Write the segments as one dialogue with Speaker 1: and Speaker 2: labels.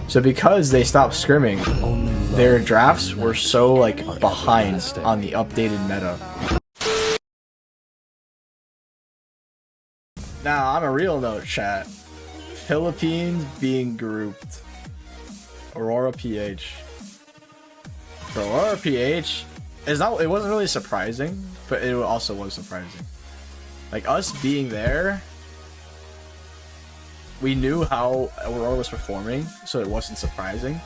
Speaker 1: So because they stopped scrimming, their drafts were so like behind on the updated meta. Now on a real note, chat, Philippines being grouped. Aurora PH. For Aurora PH, it wasn't really surprising, but it also was surprising. Like us being there, we knew how Aurora was performing, so it wasn't surprising.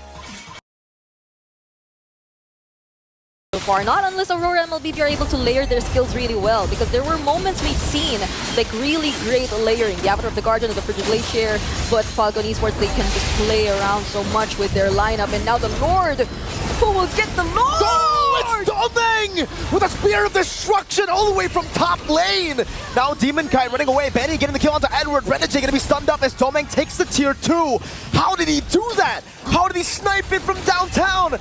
Speaker 2: So far, not unless Aurora MLBB are able to layer their skills really well, because there were moments we've seen like really great layering. The Avatar of the Guardian of the Frigid Glacier, but Falcon eSports, they can just play around so much with their lineup, and now the Lord, who will get the Lord?
Speaker 3: Oh, it's Doming with a Spear of Destruction all the way from top lane. Now Bennyqt running away, Benny getting the kill onto Edward, renejay gonna be stunned up as Doming takes the tier 2. How did he do that? How did he snipe it from downtown?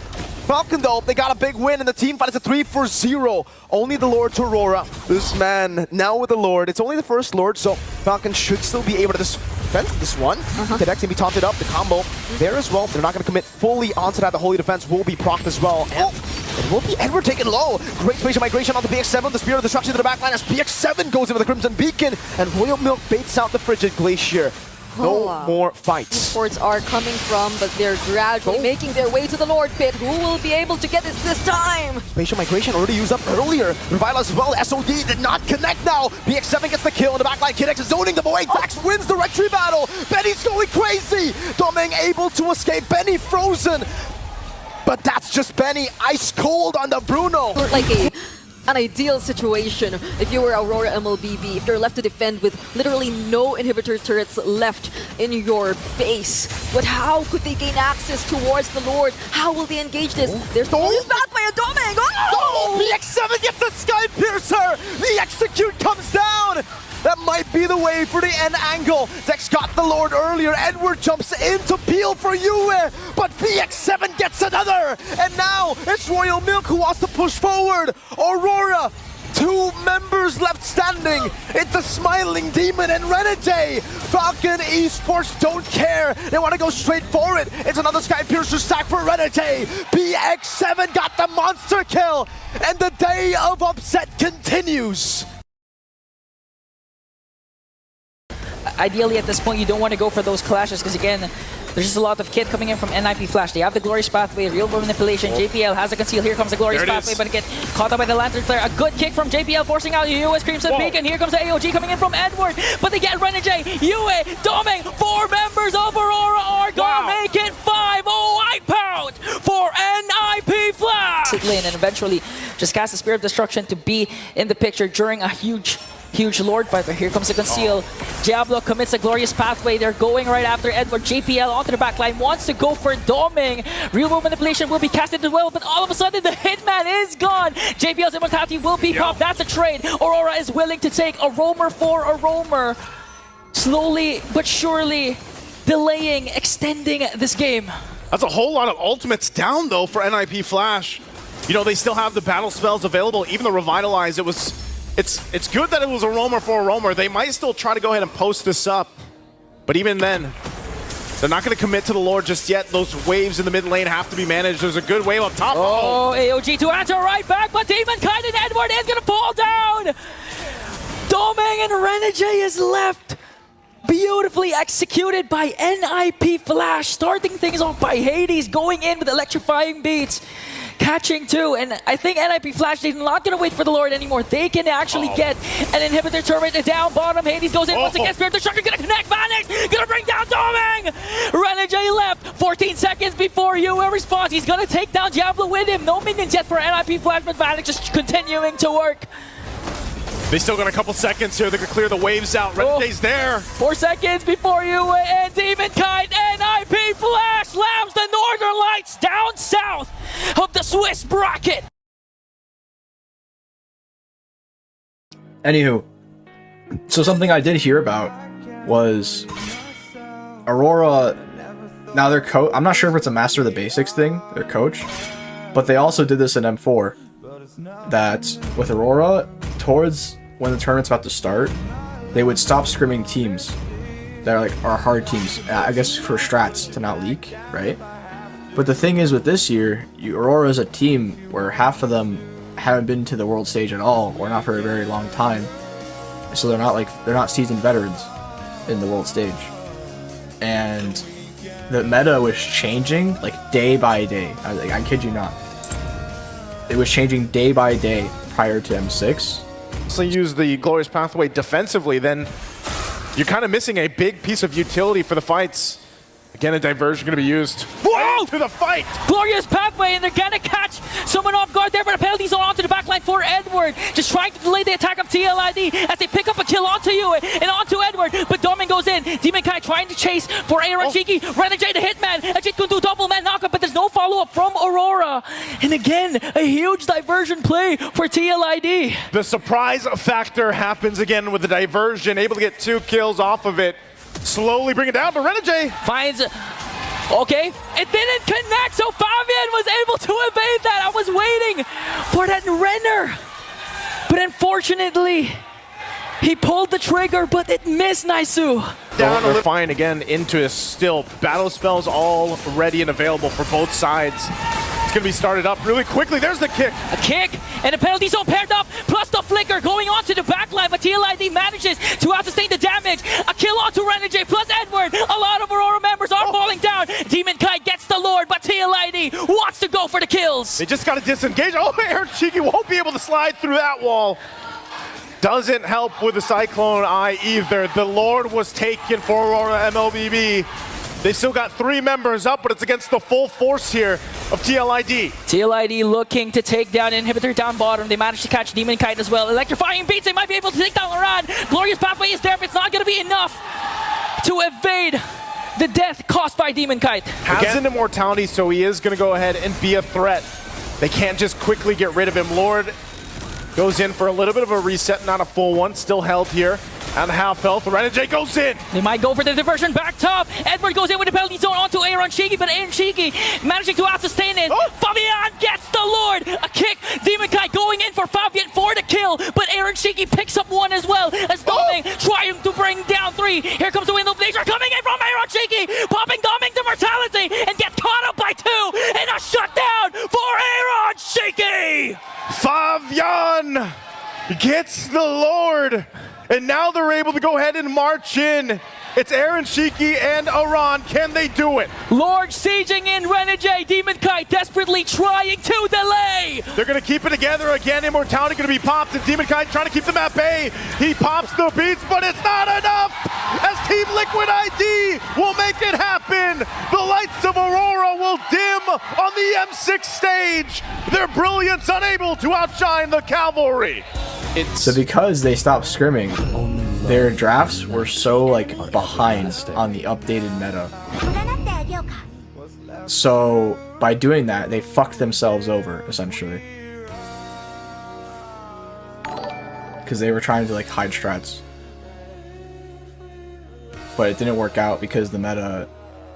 Speaker 3: Falcon though, they got a big win and the team fight is a 3-0. Only the Lord to Aurora. This man now with the Lord. It's only the first Lord, so Falcon should still be able to defend this one. Cadets can be taunted up, the combo there as well. They're not going to commit fully onto that. The Holy Defense will be procced as well. And it will be Edward taken low. Great spatial migration onto BX7. The Spear of Destruction to the backline as BX7 goes in with the Crimson Beacon. And Royal Milk baits out the Frigid Glacier. No more fights.
Speaker 2: Esports are coming from, but they're gradually making their way to the Lord pit. Who will be able to get this time?
Speaker 3: Spatial migration already used up earlier. Revival as well. SOD did not connect now. BX7 gets the kill in the backline. Kid X is zoning them away. Dax wins the retry battle. Benny's going crazy. Doming able to escape. Benny frozen. But that's just Benny ice cold on the Bruno.
Speaker 2: Like an ideal situation if you were Aurora MLBB, if you're left to defend with literally no inhibitor turrets left in your base. But how could they gain access towards the Lord? How will they engage this? There's always back by a Doming!
Speaker 3: Oh! BX7 gets the Sky Piercer! The execute comes down! That might be the way for the end angle. Dex got the Lord earlier. Edward jumps in to peel for Yue, but BX7 gets another. And now it's Royal Milk who wants to push forward. Aurora, 2 members left standing. It's the Smiling Demon and renejay. Falcon eSports don't care. They want to go straight for it. It's another Sky Piercer stack for renejay. BX7 got the monster kill, and the day of upset continues.
Speaker 4: Ideally, at this point, you don't want to go for those clashes because, again, there's just a lot of kit coming in from NIP Flash. They have the Glorious Pathway, Real World Manipulation. JPL has a conceal. Here comes the Glorious Pathway, but again, caught up by the Lantern Flare. A good kick from JPL, forcing out US Crimson Beacon. Here comes the AOG coming in from Edward, but they get renejay, Yue, Doming. 4 members of Aurora are gonna make it 5-0 wipeout for NIP Flash. Lane and eventually just cast the Spear of Destruction to be in the picture during a huge Lord fight, but here comes the conceal. Diablo commits a Glorious Pathway. They're going right after Edward. JPL onto the backline, wants to go for Doming. Real World Manipulation will be casted as well, but all of a sudden the Hitman is gone. JPL's immortality will be popped. That's a trade. Aurora is willing to take a roamer for a roamer. Slowly but surely delaying, extending this game.
Speaker 5: That's a whole lot of ultimates down though for NIP Flash. You know, they still have the battle spells available. Even the Revitalize, it's good that it was a roamer for a roamer. They might still try to go ahead and post this up, but even then, they're not going to commit to the Lord just yet. Those waves in the mid lane have to be managed. There's a good wave up top.
Speaker 4: Oh, AOG to answer right back, but Bennyqt and Edward is going to fall down. Doming and renejay is left. Beautifully executed by NIP Flash, starting things off by Hades, going in with electrifying beats, catching 2, and I think NIP Flash, they're not going to wait for the Lord anymore. They can actually get an inhibitor turret down bottom. Hades goes in once again, Spirit Destruction going to connect, Vanix going to bring down Doming! renejay left, 14 seconds before Yue responds. He's going to take down Diablo with him. No minions yet for NIP Flash, but Vanix just continuing to work.
Speaker 5: They still got a couple seconds here. They can clear the waves out. renejay's there.
Speaker 4: 4 seconds before you and Bennyqt. NIP Flash slams the Northern Lights down south of the Swiss bracket.
Speaker 1: Anywho, so something I did hear about was Aurora. Now their coach, I'm not sure if it's a Master of the Basics thing, their coach, but they also did this in M4. That with Aurora, towards when the tournament's about to start, they would stop scrimming teams that are hard teams, I guess, for strats to not leak, right? But the thing is with this year, Aurora is a team where half of them haven't been to the world stage at all, or not for a very long time. So they're not seasoned veterans in the world stage. And the meta was changing like day by day. I kid you not. It was changing day by day prior to M6.
Speaker 5: So use the Glorious Pathway defensively, then you're kind of missing a big piece of utility for the fights. Again, a diversion going to be used. Whoa! To the fight!
Speaker 4: Glorious Pathway, and they're gonna catch someone off guard there, but a penalty's onto the backline for Edward. Just trying to delay the attack of TLID as they pick up a kill onto you and onto Edward, but Domin goes in. Bennyqt trying to chase for Aaron Cheeky. Renejay the hitman. Ajit can do double man knockup, but there's no follow-up from Aurora. And again, a huge diversion play for TLID.
Speaker 5: The surprise factor happens again with the diversion, able to get 2 kills off of it. Slowly bring it down, but Renejay
Speaker 4: finds... Okay, it didn't connect, so Fabian was able to evade that. I was waiting for that Renner, but unfortunately, he pulled the trigger, but it missed Naisu.
Speaker 5: Down they're flying again into a still. Battle spells all ready and available for both sides. It's going to be started up really quickly. There's the kick.
Speaker 4: A kick, and the penalty zone paired up, plus the flicker going onto the backline, but TLID manages to outsustain the damage. A kill onto Renejay, plus Edward. A lot of Aurora members are falling down. Bennyqt gets the Lord, but TLID wants to go for the kills.
Speaker 5: They just got to disengage. Oh, Aaron Cheeky won't be able to slide through that wall. Doesn't help with the Cyclone Eye either. The Lord was taken for Aurora MLBB. They still got 3 members up, but it's against the full force here of TLID.
Speaker 4: TLID looking to take down Inhibitor down bottom. They managed to catch Bennyqt as well. Electrifying beats, they might be able to take down Laran. Glorious Pathway is there, but it's not going to be enough to evade the death caused by Bennyqt.
Speaker 5: Has an immortality, so he is going to go ahead and be a threat. They can't just quickly get rid of him. Lord goes in for a little bit of a reset, not a full one. Still held here and half health. Renejay goes in.
Speaker 4: They might go for the diversion back top. Edward goes in with the penalty zone onto Aaron Cheeky, but Aaron Cheeky managing to out-sustain it. Oh. Fabian gets the Lord. A kick. Bennyqt going in for Fabian for the kill, but Aaron Cheeky picks up 1 as well as Doming trying to bring down 3. Here comes the wind of nature coming in from Aaron Cheeky, popping Doming to mortality and gets caught up by 2, and a shutdown for Aaron Cheeky.
Speaker 5: Fabian gets the Lord, and now they're able to go ahead and march in. It's Aaron Cheeky and Aran. Can they do it?
Speaker 4: Lord sieging in Renejay. Bennyqt desperately trying to delay.
Speaker 5: They're going to keep it together again. Immortality going to be popped, and Bennyqt trying to keep them at bay. He pops the beats, but it's not enough, as Team Liquid ID will make it happen. The lights of Aurora will dim on the M6 stage. Their brilliance unable to outshine the cavalry.
Speaker 1: So because they stopped scrimming, their drafts were so behind on the updated meta. So by doing that, they fucked themselves over essentially, because they were trying to hide strats, but it didn't work out because the meta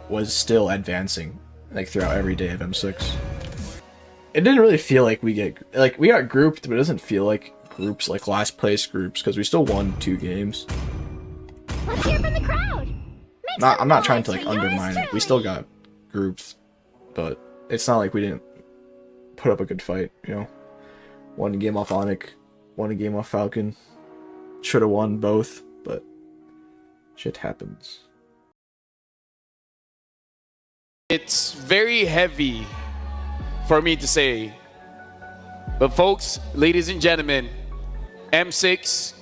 Speaker 1: was still advancing throughout every day of M6. It didn't really feel like we got grouped, but it doesn't feel like groups last place groups, because we still won 2 games.
Speaker 6: Let's hear from the crowd.
Speaker 1: I'm not trying to undermine it. We still got groups, but it's not like we didn't put up a good fight, you know. Won a game off Onic, won a game off Falcon. Should have won both, but shit happens.
Speaker 7: It's very heavy for me to say, but folks, ladies and gentlemen, M6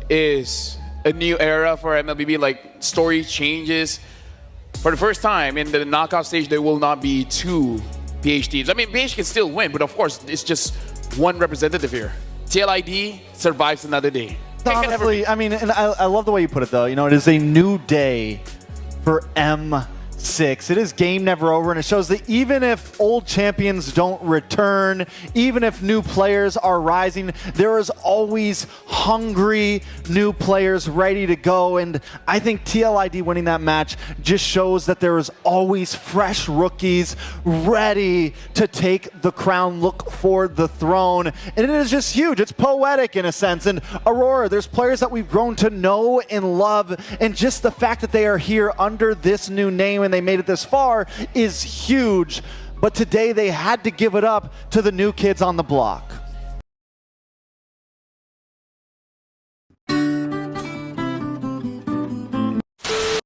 Speaker 7: is a new era for MLBB. Story changes. For the first time in the knockout stage, there will not be 2 PH teams. I mean, PH can still win, but of course, it's just 1 representative here. TLID survives another day.
Speaker 3: Honestly, I mean, and I love the way you put it, though. You know, it is a new day for M6. 6. It is game never over, and it shows that even if old champions don't return, even if new players are rising, there is always hungry new players ready to go. And I think TLID winning that match just shows that there is always fresh rookies ready to take the crown, look for the throne. And it is just huge. It's poetic in a sense. And Aurora, there's players that we've grown to know and love, and just the fact that they are here under this new name and they made it this far is huge. But today they had to give it up to the new kids on the block.